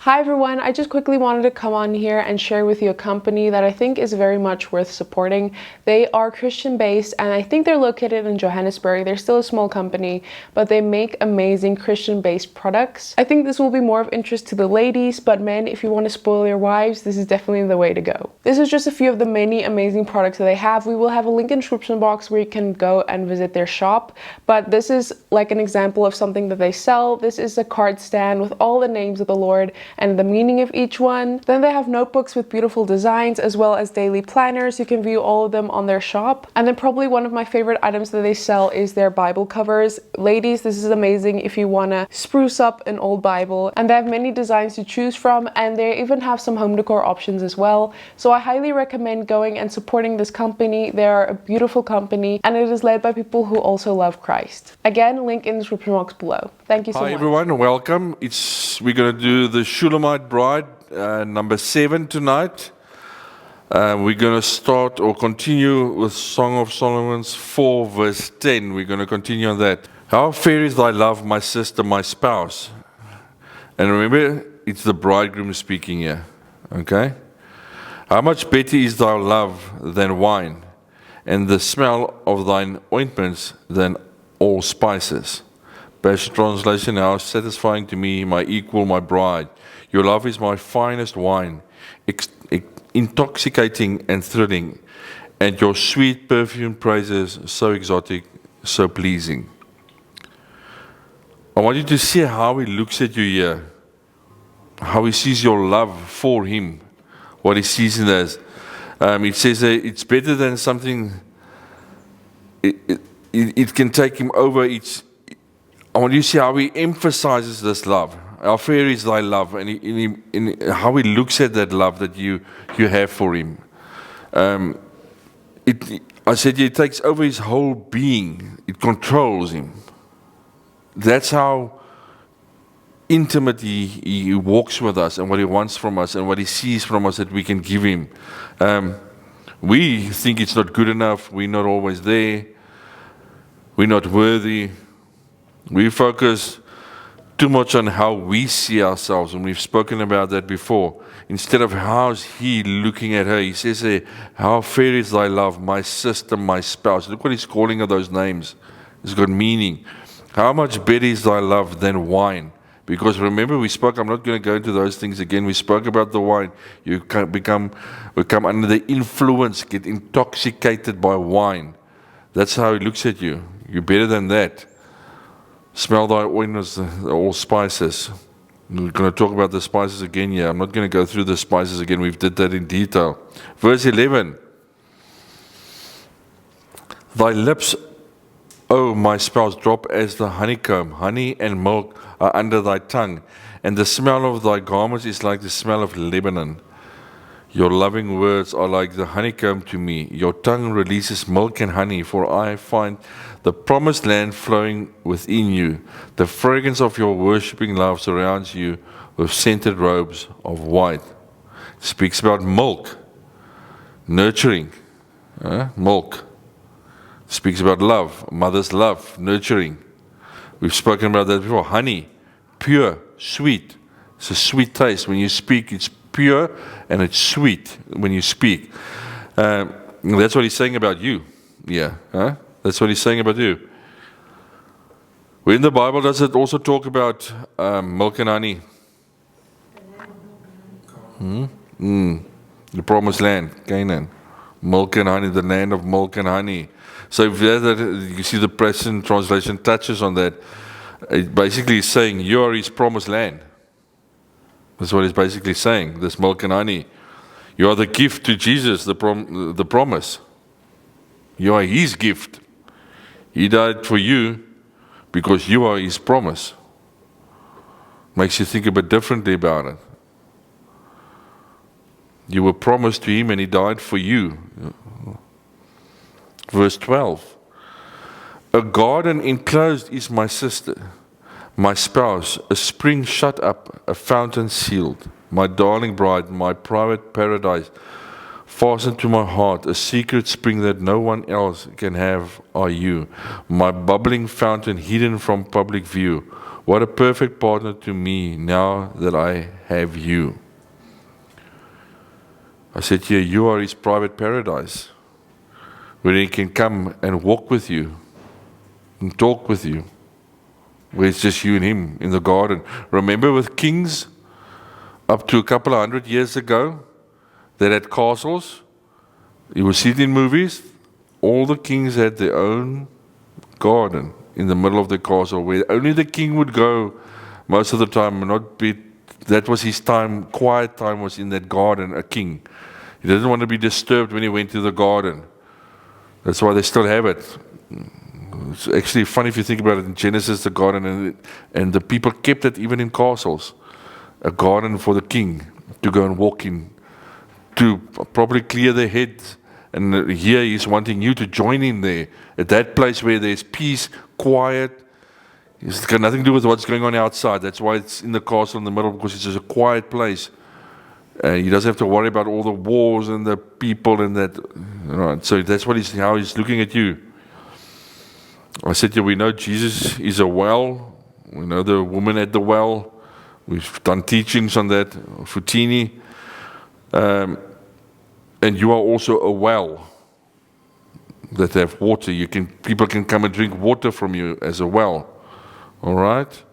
Hi everyone, I just quickly wanted to come on here and share with you a company that I think is very much worth supporting. They are Christian based and I think they're located in Johannesburg. They're still a small company, but they make amazing Christian based products. I think this will be more of interest to the ladies, but men, if you want to spoil your wives, this is definitely the way to go. This is just a few of the many amazing products that they have. We will have a link in the description box where you can go and visit their shop, but this is like an example of something that they sell. This is a card stand with all the names of the Lord and the meaning of each one. Then they have notebooks with beautiful designs as well as daily planners. You can view all of them on their shop. And then probably one of my favorite items that they sell is their Bible covers. Ladies, this is amazing if you want to spruce up an old Bible. And they have many designs to choose from, and they even have some home decor options as well. So I highly recommend going and supporting this company. They are a beautiful company and it is led by people who also love Christ. Again, link in the description box below. Thank you so much. Hi everyone, welcome. We're going to do the Shulamite bride, number 7 tonight. We're going to start or continue with Song of Solomon's 4 verse 10. We're going to continue on that. How fair is thy love, my sister, my spouse. And remember, it's the bridegroom speaking here. Okay? How much better is thy love than wine, and the smell of thine ointments than all spices. Best translation, how satisfying to me, my equal, my bride. Your love is my finest wine, intoxicating and thrilling, and your sweet perfume praises so exotic, so pleasing. I want you to see how he looks at you here, how he sees your love for him, what he sees in this. It says that it's better than something, it can take him over. I want you to see how he emphasizes this love. How fair is thy love, and how he looks at that love that you have for him. I said it takes over his whole being. It controls him. That's how intimate he walks with us, and what he wants from us, and what he sees from us that we can give him. We think it's not good enough. We're not always there. We're not worthy. We focus too much on how we see ourselves, and we've spoken about that before. Instead of how's he looking at her, he says, how fair is thy love, my sister, my spouse. Look what he's calling her those names. It's got meaning. How much better is thy love than wine? Because remember, we spoke, I'm not going to go into those things again. We spoke about the wine. You become under the influence, get intoxicated by wine. That's how he looks at you. You're better than that. Smell thy ointments, all spices. We're going to talk about the spices again here. I'm not going to go through the spices again. We've did that in detail. Verse 11. Thy lips, O my spouse, drop as the honeycomb. Honey and milk are under thy tongue, and the smell of thy garments is like the smell of Lebanon. Your loving words are like the honeycomb to me. Your tongue releases milk and honey, for I find the promised land flowing within you. The fragrance of your worshipping love surrounds you with scented robes of white. It speaks about milk, nurturing, milk. It speaks about love, mother's love, nurturing. We've spoken about that before. Honey, pure, sweet. It's a sweet taste. When you speak, it's pure and it's sweet when you speak. That's what he's saying about you. Yeah, that's what he's saying about you. In the Bible, does it also talk about milk and honey? The promised land, Canaan. Milk and honey, the land of milk and honey. So if you see the present translation touches on that, it basically is saying you are his promised land. That's what he's basically saying, this milk and honey. You are the gift to Jesus, the promise. You are his gift. He died for you because you are his promise. Makes you think a bit differently about it. You were promised to him and he died for you. Verse 12. A garden enclosed is my sister, my spouse, a spring shut up, a fountain sealed, my darling bride, my private paradise, fastened to my heart, a secret spring that no one else can have are you, my bubbling fountain hidden from public view, What a perfect partner to me now that I have you. I said to you, you are his private paradise, where he can come and walk with you and talk with you, where it's just you and him in the garden. Remember with kings up to a couple of 100 years ago that had castles? You will see it in movies. All the kings had their own garden in the middle of the castle where only the king would go most of the time and not be. That was his time, quiet time was in that garden, a king. He didn't want to be disturbed when he went to the garden. That's why they still have it. It's actually funny if you think about it. In Genesis, the garden, and the people kept it even in castles. A garden for the king to go and walk in, to probably clear their heads. And here he's wanting you to join in there, at that place where there's peace, quiet. It's got nothing to do with what's going on outside. That's why it's in the castle in the middle, because it's just a quiet place. He doesn't have to worry about all the wars and the people and that. So that's how he's looking at you. I said to you, we know Jesus is a well. We know the woman at the well. We've done teachings on that, Futini. And you are also a well that have water. People can come and drink water from you as a well. All right?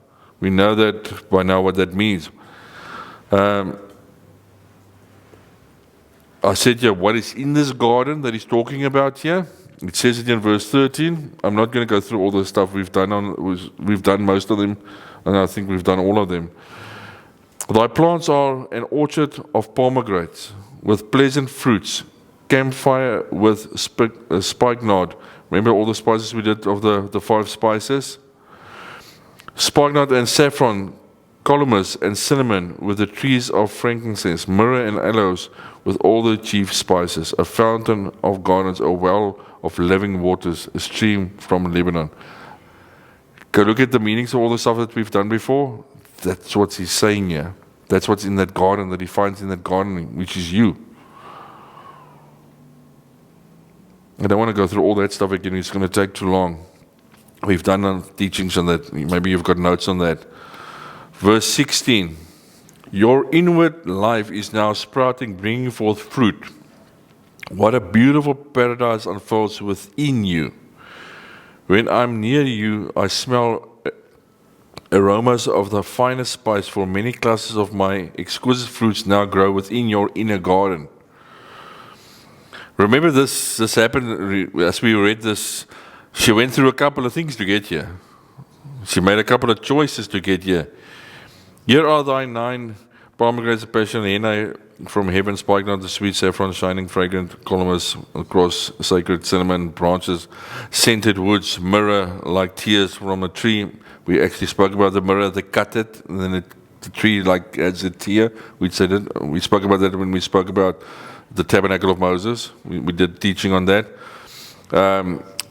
We know that by now what that means. I said here, what is in this garden that he's talking about here? It says it in verse 13. I'm not going to go through all the stuff we've done. We've done most of them, and I think we've done all of them. Thy plants are an orchard of pomegranates with pleasant fruits, camphire with spikenard. Remember all the spices we did of the 5 spices? Spikenard and saffron, calamus and cinnamon with the trees of frankincense, myrrh and aloes with all the chief spices, a fountain of gardens, a well of living waters, a stream from Lebanon. Go look at the meanings of all the stuff that we've done before. That's what he's saying here. That's what's in that garden, that he finds in that garden, which is you. I don't want to go through all that stuff again. It's going to take too long. We've done teachings on that. Maybe you've got notes on that. Verse 16. Your inward life is now sprouting, bringing forth fruit. What a beautiful paradise unfolds within you. When I'm near you, I smell aromas of the finest spice, for many classes of my exquisite fruits now grow within your inner garden. Remember this happened as we read this. She went through a couple of things to get here. She made a couple of choices to get here. Here are thy 9 pomegranates of passion, henna from heaven, spikenard, the sweet saffron, shining fragrant, calamus, across sacred cinnamon branches, scented woods, myrrh like tears from a tree. We actually spoke about the myrrh, they cut it, and then the tree like adds a tear. We spoke about that when we spoke about the tabernacle of Moses. We did teaching on that.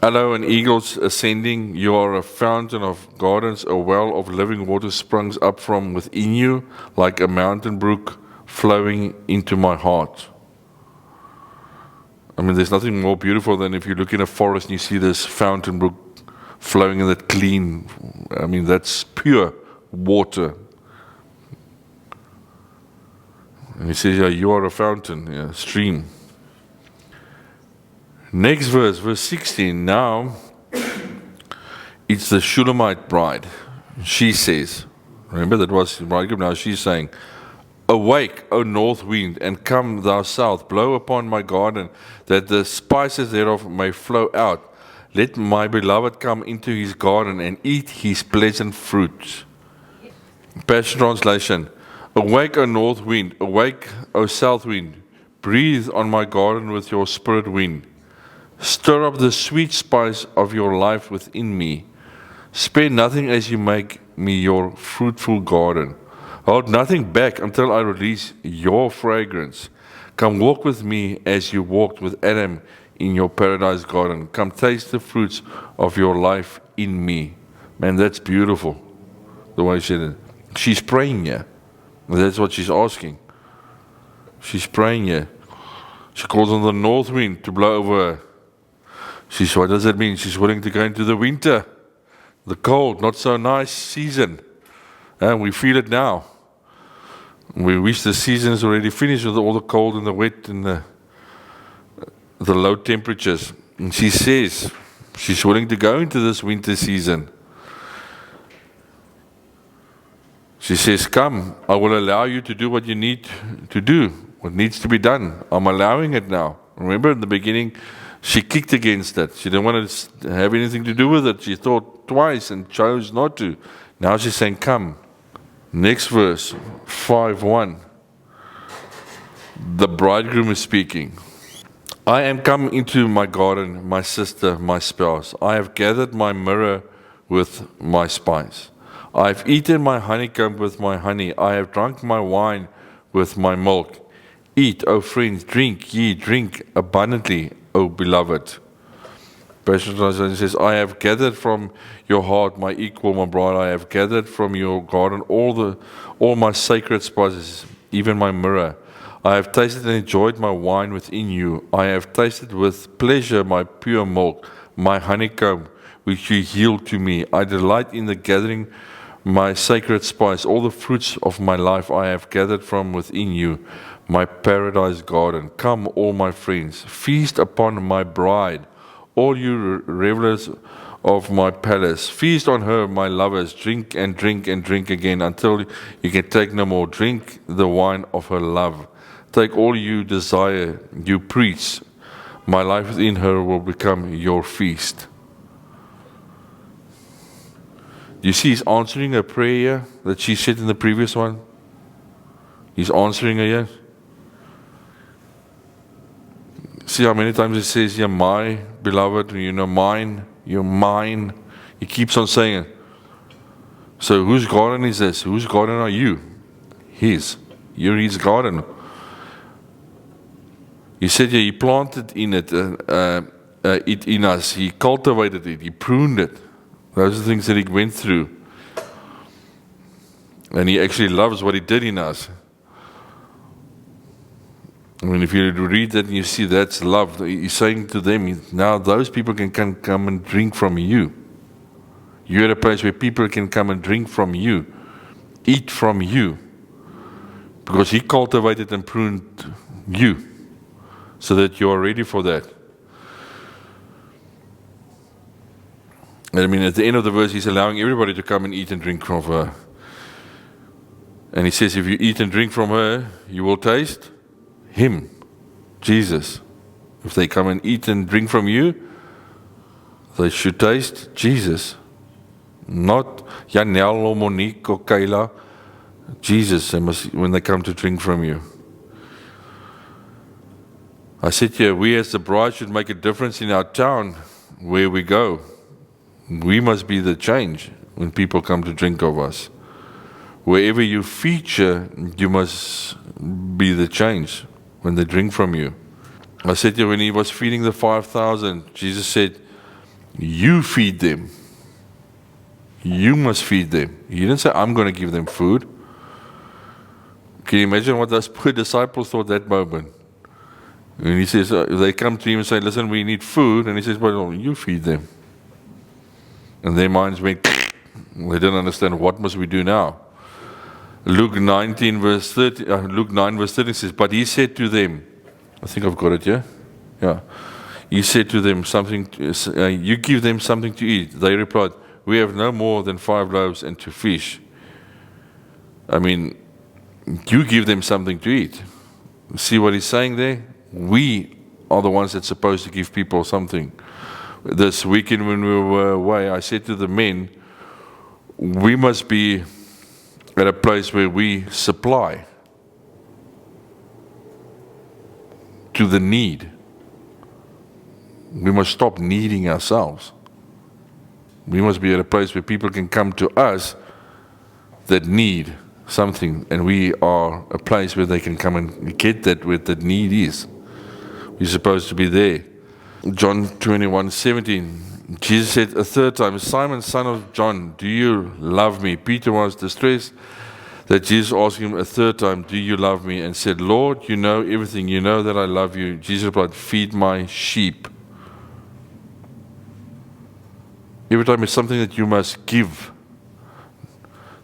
Aloe and eagles ascending. You are a fountain of gardens, a well of living water springs up from within you, like a mountain brook flowing into my heart. I mean, there's nothing more beautiful than if you look in a forest and you see this fountain brook flowing in that clean. I mean, that's pure water. And he says, yeah, you are a fountain, yeah, stream. Next verse, verse 16. Now, it's the Shulamite bride. She says, remember that was the bridegroom, now she's saying, awake, O north wind, and come thou south, blow upon my garden, that the spices thereof may flow out. Let my beloved come into his garden and eat his pleasant fruits. Passion Translation. Awake, O north wind, awake, O south wind, breathe on my garden with your spirit wind. Stir up the sweet spice of your life within me. Spare nothing as you make me your fruitful garden. Hold nothing back until I release your fragrance. Come walk with me as you walked with Adam in your paradise garden. Come taste the fruits of your life in me. Man, that's beautiful, the way she said it. She's praying here. That's what she's asking. She's praying here. She calls on the north wind to blow over her. What does that mean? She's willing to go into the winter, the cold, not so nice season. And we feel it now. We wish the season is already finished with all the cold and the wet and the low temperatures. And she says she's willing to go into this winter season. She says, come, I will allow you to do what you need to do, what needs to be done. I'm allowing it now. Remember in the beginning, she kicked against it. She didn't want to have anything to do with it. She thought twice and chose not to. Now she's saying, come. Next verse, 5:1. The bridegroom is speaking. I am come into my garden, my sister, my spouse. I have gathered my myrrh with my spice. I have eaten my honeycomb with my honey. I have drunk my wine with my milk. Eat, O friends, drink ye, drink abundantly, O beloved. Passion Translation says, I have gathered from your heart, my equal, my bride. I have gathered from your garden all my sacred spices, even my myrrh. I have tasted and enjoyed my wine within you. I have tasted with pleasure my pure milk, my honeycomb, which you yield to me. I delight in the gathering my sacred spice. All the fruits of my life I have gathered from within you, my paradise garden. Come, all my friends, feast upon my bride, all you revelers of my palace. Feast on her, my lovers. Drink and drink and drink again until you can take no more. Drink the wine of her love. Take all you desire, you priests. My life within her will become your feast. You see, he's answering a prayer that she said in the previous one. He's answering her here. See how many times it says, you're my beloved, mine, you're mine. He keeps on saying it. So whose garden is this? Whose garden are you? His. You're his garden. He said, yeah, he planted in it in us. He cultivated it. He pruned it. Those are the things that he went through. And he actually loves what he did in us. I mean, if you read that and you see that's love, he's saying to them, now those people can come and drink from you. You're at a place where people can come and drink from you, eat from you, because he cultivated and pruned you so that you are ready for that. And I mean, at the end of the verse, he's allowing everybody to come and eat and drink from her. And he says, if you eat and drink from her, you will taste him, Jesus. If they come and eat and drink from you, they should taste Jesus. Not Janelle or Monique or Kayla. Jesus, when they come to drink from you. I said here, we as the bride should make a difference in our town where we go. We must be the change when people come to drink of us. Wherever you feature, you must be the change when they drink from you. I said to you, when he was feeding the 5,000, Jesus said, you feed them. You must feed them. He didn't say, I'm going to give them food. Can you imagine what those poor disciples thought that moment? And he says, they come to him and say, listen, we need food. And he says, well, you feed them. And their minds went, they didn't understand, what must we do now? Luke 9 verse 30 says, but he said to them, I think I've got it, yeah? Yeah. He said to them you give them something to eat. They replied, we have no more than 5 loaves and 2 fish. I mean, you give them something to eat. See what he's saying there? We are the ones that's supposed to give people something. This weekend when we were away, I said to the men, we must be at a place where we supply to the need. We must stop needing ourselves. We must be at a place where people can come to us that need something, and we are a place where they can come and get that where the need is. We're supposed to be there. John 21:17, Jesus said a third time, Simon, son of John, do you love me? Peter was distressed that Jesus asked him a third time, do you love me? And said, Lord, you know everything. You know that I love you. Jesus replied, feed my sheep. Every time it's something that you must give.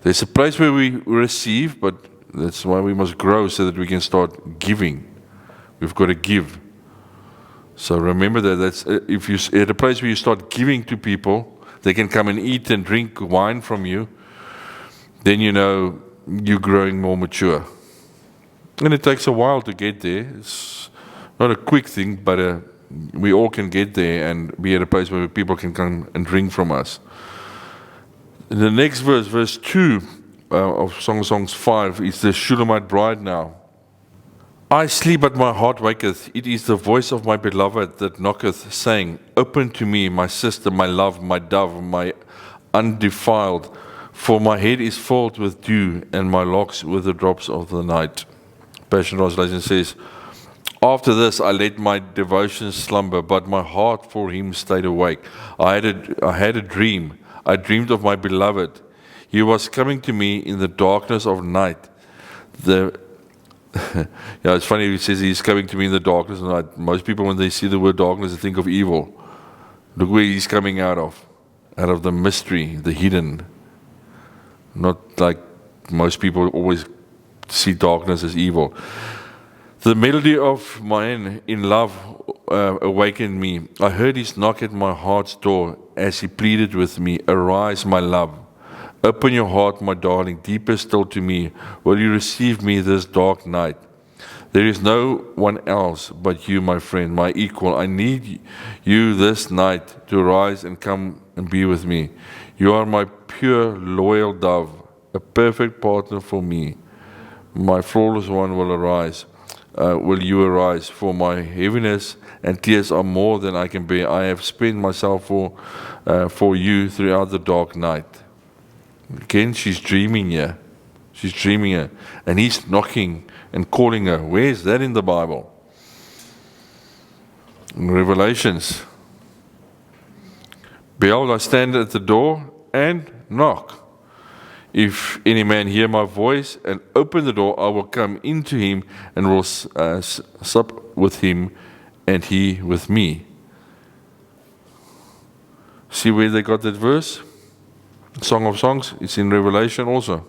There's a place where we receive, but that's why we must grow so that we can start giving. We've got to give. So remember that. That's if you're at a place where you start giving to people, they can come and eat and drink wine from you. Then you know you're growing more mature. And it takes a while to get there. It's not a quick thing, but we all can get there and be at a place where people can come and drink from us. In the next verse, verse 2 of Song of Songs 5, is the Shulamite bride now. I sleep, but my heart waketh. It is the voice of my beloved that knocketh, saying, Open to me, my sister, my love, my dove, my undefiled. For my head is filled with dew, and my locks with the drops of the night. Passion Translation says, After this I let my devotion slumber, but my heart for him stayed awake. I had a dream. I dreamed of my beloved. He was coming to me in the darkness of night. Yeah, it's funny he says he's coming to me in the darkness of night. Most people, when they see the word darkness, they think of evil. Look where he's coming out of the mystery, the hidden. Not like most people always see darkness as evil. The melody of mine in love awakened me. I heard his knock at my heart's door as he pleaded with me, Arise, my love. Open your heart, my darling, deeper still to me. Will you receive me this dark night? There is no one else but you, my friend, my equal. I need you this night to rise and come and be with me. You are my pure, loyal dove, a perfect partner for me. My flawless one will arise. Will you arise? For my heaviness and tears are more than I can bear. I have spent myself for you throughout the dark night. Again, she's dreaming here. She's dreaming here. And he's knocking and calling her. Where is that in the Bible? In Revelations. Behold, I stand at the door and knock. If any man hear my voice and open the door, I will come into him and will sup with him and he with me. See where they got that verse? Song of Songs, it's in Revelation also.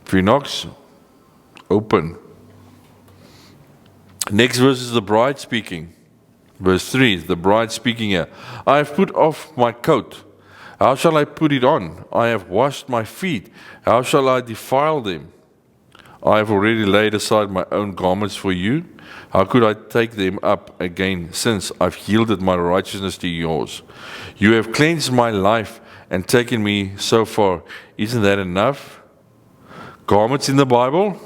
If he knocks, open. Next verse is the bride speaking. Verse 3, the bride speaking here. I have put off my coat. How shall I put it on? I have washed my feet. How shall I defile them? I have already laid aside my own garments for you. How could I take them up again, since I've yielded my righteousness to yours? You have cleansed my life and taken me so far. Isn't that enough? Garments in the Bible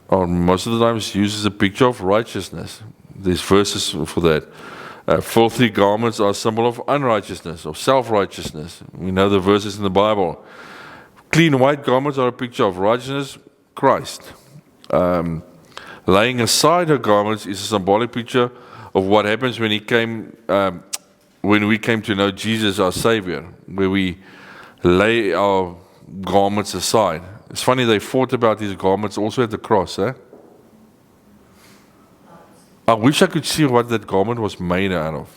are most of the times used as a picture of righteousness. There's verses for that. Filthy garments are a symbol of unrighteousness, of self-righteousness. We know the verses in the Bible. Clean white garments are a picture of righteousness, Christ. Laying aside her garments is a symbolic picture of what happens when when we came to know Jesus, our Savior, where we lay our garments aside. It's funny, they fought about these garments also at the cross. I wish I could see what that garment was made out of,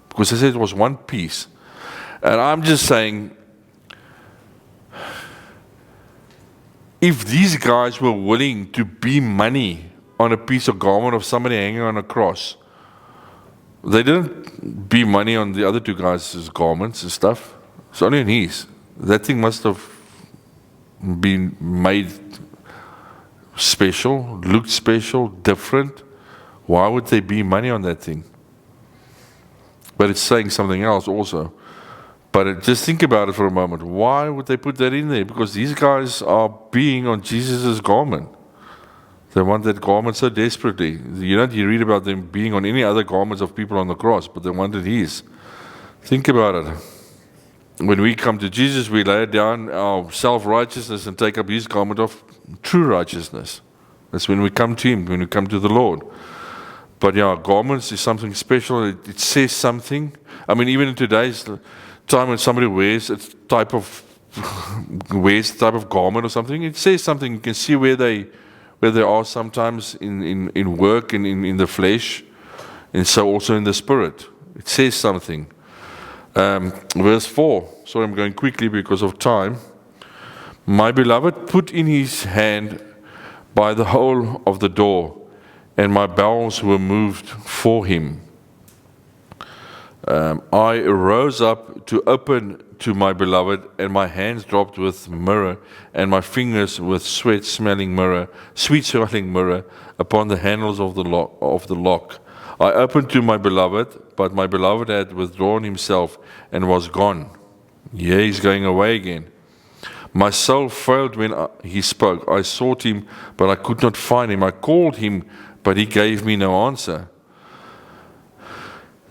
because they said it was one piece. And I'm just saying, if these guys were willing to be money on a piece of garment of somebody hanging on a cross, they didn't be money on the other two guys' garments and stuff. It's only on his. That thing must have been made special, looked special, different. Why would there be money on that thing? But it's saying something else also. But just think about it for a moment. Why would they put that in there? Because these guys are being on Jesus' garment. They want that garment so desperately. You read about them being on any other garments of people on the cross, but they wanted his. Think about it. When we come to Jesus, we lay down our self-righteousness and take up his garment of true righteousness. That's when we come to him, when we come to the Lord. But yeah, garments is something special. It says something. I mean, even in today's time when somebody wears a type of garment or something, it says something. You can see where they are sometimes in work and in the flesh, and so also in the spirit. It says something. Verse 4. Sorry, I'm going quickly because of time. My beloved put in his hand by the hole of the door, and my bowels were moved for him. I rose up to open to my beloved, and my hands dropped with myrrh, and my fingers with sweet-smelling myrrh upon the handles of the lock. I opened to my beloved, but my beloved had withdrawn himself and was gone. Yeah, he's going away again. My soul failed when he spoke. I sought him, but I could not find him. I called him, but he gave me no answer.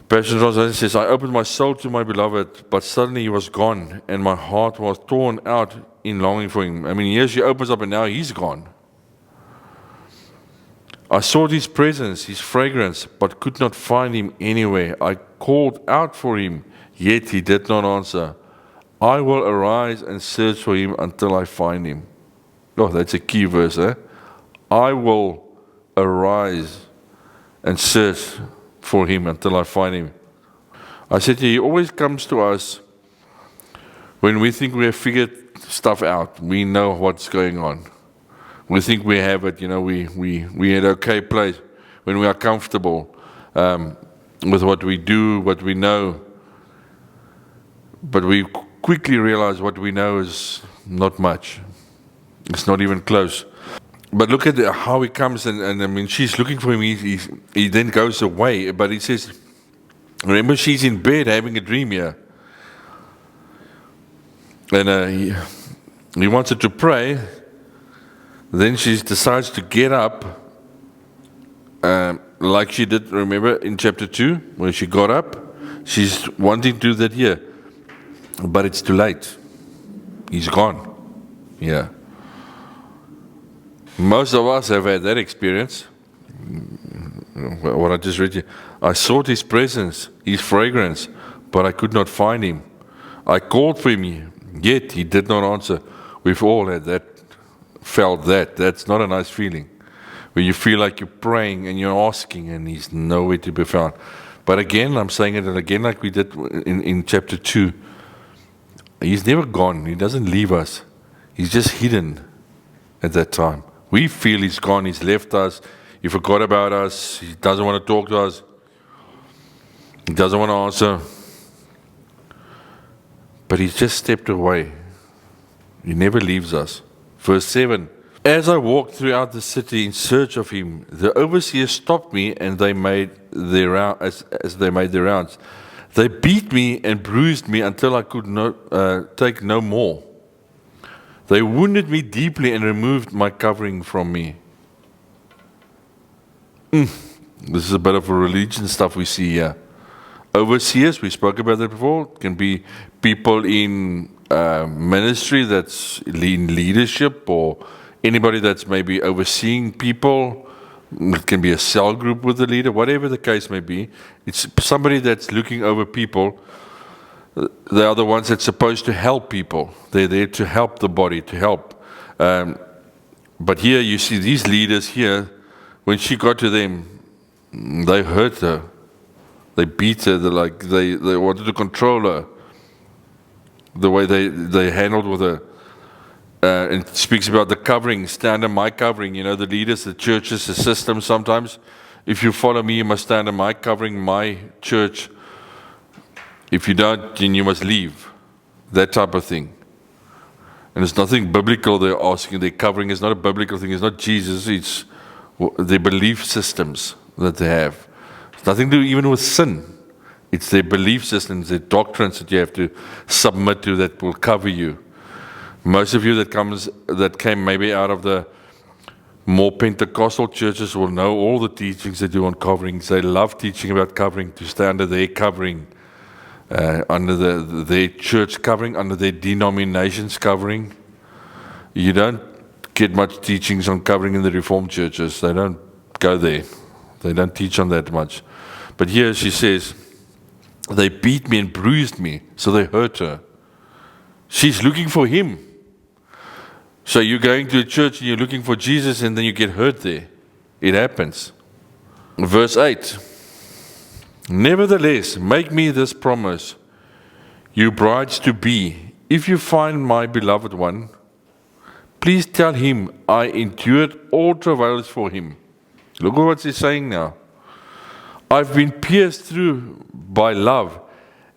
Passion Translation says, I opened my soul to my beloved, but suddenly he was gone, and my heart was torn out in longing for him. I mean, here she opens up, and now he's gone. I sought his presence, his fragrance, but could not find him anywhere. I called out for him, yet he did not answer. I will arise and search for him until I find him. Oh, that's a key verse, eh? I will arise and search for him until I find him. I said to you, he always comes to us when we think we have figured stuff out. We know what's going on. We think we have it, we're in an okay place when we are comfortable with what we do, what we know. But we quickly realize what we know is not much. It's not even close. But look at how he comes, and I mean, she's looking for him. He then goes away. But he says, remember, she's in bed having a dream here. And he wants her to pray. Then she decides to get up, like she did, remember, in chapter 2, when she got up. She's wanting to do that here. But it's too late. He's gone. Yeah. Most of us have had that experience. What I just read here. I sought his presence, his fragrance, but I could not find him. I called for him, yet he did not answer. We've all had that. Felt that. That's not a nice feeling. When you feel like you're praying and you're asking and he's nowhere to be found. But again, I'm saying it again like we did in chapter 2. He's never gone. He doesn't leave us. He's just hidden at that time. We feel he's gone. He's left us. He forgot about us. He doesn't want to talk to us. He doesn't want to answer. But he's just stepped away. He never leaves us. Verse 7, as I walked throughout the city in search of him, the overseers stopped me, and they made their rounds. As they made their rounds, they beat me and bruised me until I could not take no more. They wounded me deeply and removed my covering from me. This is a bit of a religion stuff we see here. Overseers, we spoke about that before, can be people in ministry that's in leadership, or anybody that's maybe overseeing people. It can be a cell group with the leader, whatever the case may be. It's somebody that's looking over people. They are the ones that's supposed to help people. They're there to help the body, to help. But here you see these leaders here, when she got to them, they hurt her. They beat her. They wanted to control her. The way they handled with her. And it speaks about the covering, stand under my covering. The leaders, the churches, the system sometimes. If you follow me, you must stand under my covering, my church. If you don't, then you must leave. That type of thing. And it's nothing biblical they're asking. Their covering is not a biblical thing. It's not Jesus. It's their belief systems that they have. It's nothing to do even with sin. It's their belief systems, their doctrines that you have to submit to that will cover you. Most of you that came maybe out of the more Pentecostal churches will know all the teachings they do on coverings. They love teaching about covering, to stay under their covering, under their church covering, under their denomination's covering. You don't get much teachings on covering in the Reformed churches. They don't go there. They don't teach on that much. But here she says, they beat me and bruised me, so they hurt her. She's looking for him. So you're going to a church and you're looking for Jesus, and then you get hurt there. It happens. Verse 8. Nevertheless, make me this promise. You brides to be, if you find my beloved one, please tell him I endured all travails for him. Look at what he's saying now. I've been pierced through by love,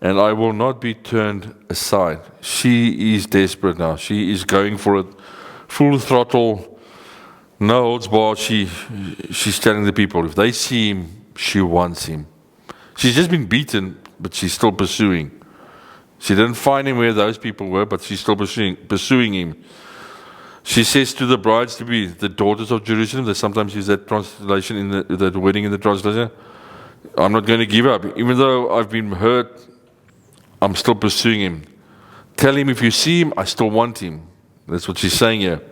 and I will not be turned aside. She is desperate now. She is going for it, full throttle, no holds barred. She's telling the people, if they see him, she wants him. She's just been beaten, but she's still pursuing. She didn't find him where those people were, but she's still pursuing him. She says to the brides to be, the daughters of Jerusalem, they sometimes use that translation in the wedding in the translation. I'm not going to give up. Even though I've been hurt, I'm still pursuing him. Tell him if you see him, I still want him. That's what she's saying here.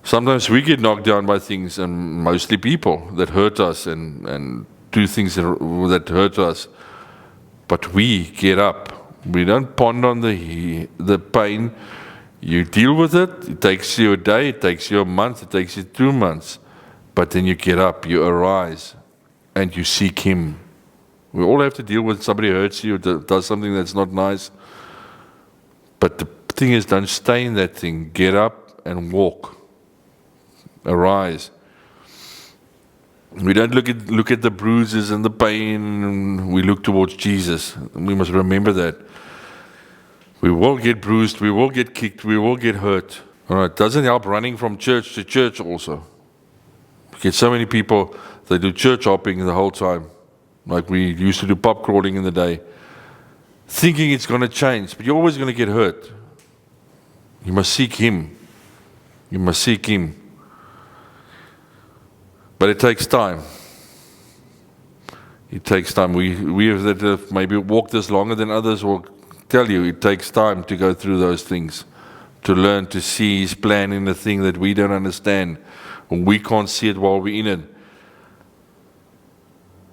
Sometimes we get knocked down by things, and mostly people that hurt us and do things that hurt us. But we get up. We don't ponder on the pain. You deal with it. It takes you a day, it takes you a month, it takes you 2 months. But then you get up, you arise, and you seek him. We all have to deal with somebody hurts you, does something that's not nice. But the thing is, don't stay in that thing. Get up and walk. Arise. We don't look at the bruises and the pain. We look towards Jesus. We must remember that. We will get bruised, we will get kicked, we will get hurt. All right, it doesn't help running from church to church also. We get so many people, they do church hopping the whole time. Like we used to do pub crawling in the day. Thinking it's going to change, but you're always going to get hurt. You must seek him. You must seek him. But it takes time. It takes time. We have maybe walked this longer than others will tell you. It takes time to go through those things, to learn to see his plan in the thing that we don't understand. We can't see it while we're in it.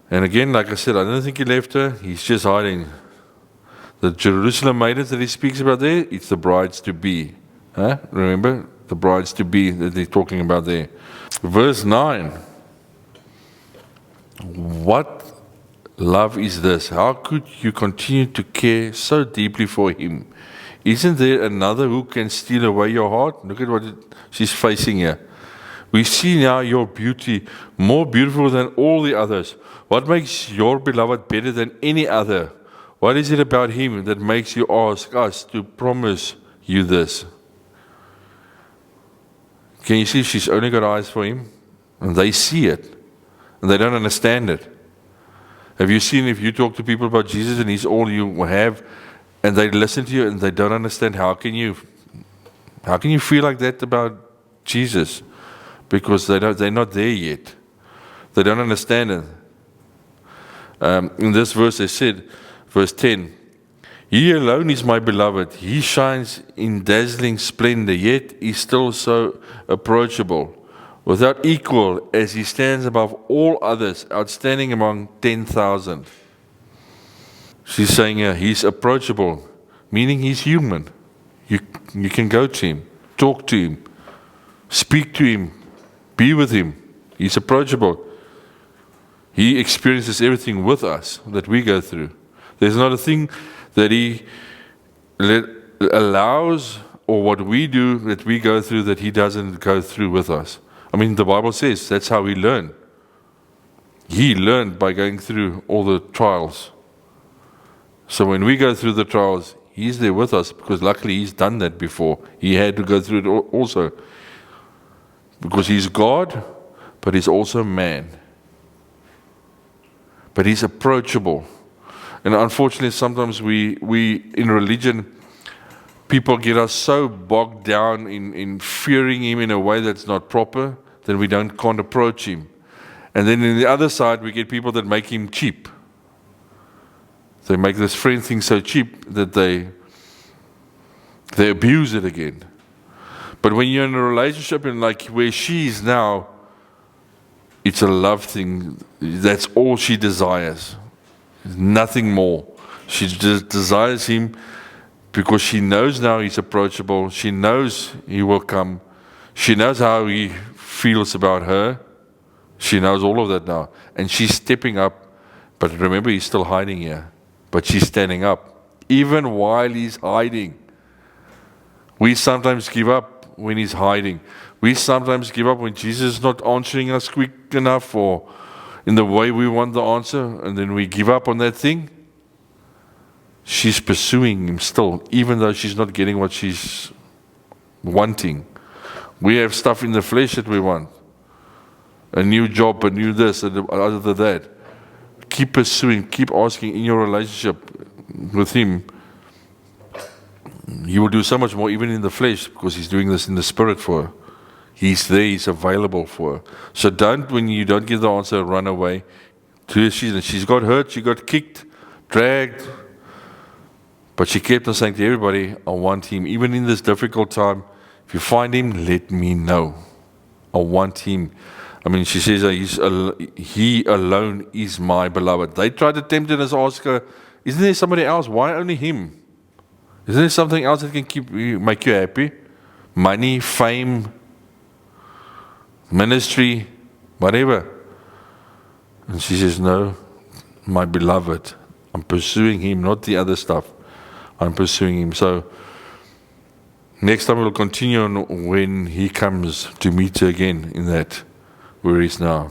And again, like I said, I don't think he left her. He's just hiding. The Jerusalem maidens that he speaks about there, it's the brides to be. Remember? The brides to be that they're talking about there. Verse 9. What love is this? How could you continue to care so deeply for him? Isn't there another who can steal away your heart? Look at what she's facing here. We see now your beauty, more beautiful than all the others. What makes your beloved better than any other? What is it about him that makes you ask us to promise you this? Can you see she's only got eyes for him? And they see it. And they don't understand it. Have you seen if you talk to people about Jesus and he's all you have, and they listen to you and they don't understand, how can you feel like that about Jesus? Because they're not there yet. They don't understand it. In this verse they said, verse 10, he alone is my beloved. He shines in dazzling splendor, yet is still so approachable. Without equal, as he stands above all others, outstanding among 10,000. She's saying he's approachable, meaning he's human. You can go to him, talk to him, speak to him, be with him. He's approachable. He experiences everything with us that we go through. There's not a thing that he allows, or what we do that we go through, that he doesn't go through with us. I mean, the Bible says that's how we learn. He learned by going through all the trials. So when we go through the trials, he's there with us, because luckily he's done that before. He had to go through it also. Because he's God, but he's also man. But he's approachable. And unfortunately, sometimes we in religion, people get us so bogged down in fearing him in a way that's not proper, that we can't approach him. And then in the other side, we get people that make him cheap. They make this friend thing so cheap that they abuse it again. But when you're in a relationship, and like where she is now, it's a love thing. That's all she desires. Nothing more. She just desires him because she knows now he's approachable. She knows he will come. She knows how he feels about her. She knows all of that now. And she's stepping up. But remember, he's still hiding here. But she's standing up even while he's hiding. We sometimes give up when he's hiding. We sometimes give up when Jesus is not answering us quick enough or in the way we want the answer, and then we give up on that thing. She's pursuing him still, even though she's not getting what she's wanting. We have stuff in the flesh that we want. A new job, a new this, and other that. Keep pursuing, keep asking in your relationship with him. He will do so much more even in the flesh because he's doing this in the spirit for her. He's there, he's available for her. So don't, when you don't get the answer, run away. She's got hurt, she got kicked, dragged. But she kept on saying to everybody, I want him. Even in this difficult time, if you find him, let me know. I want him. I mean, she says, he alone is my beloved. They tried to tempt her and ask her, isn't there somebody else? Why only him? Isn't there something else that can make you happy? Money, fame, ministry, whatever. And she says, no, my beloved. I'm pursuing him, not the other stuff. I'm pursuing him. So next time we'll continue on when he comes to meet her again in that where he's now.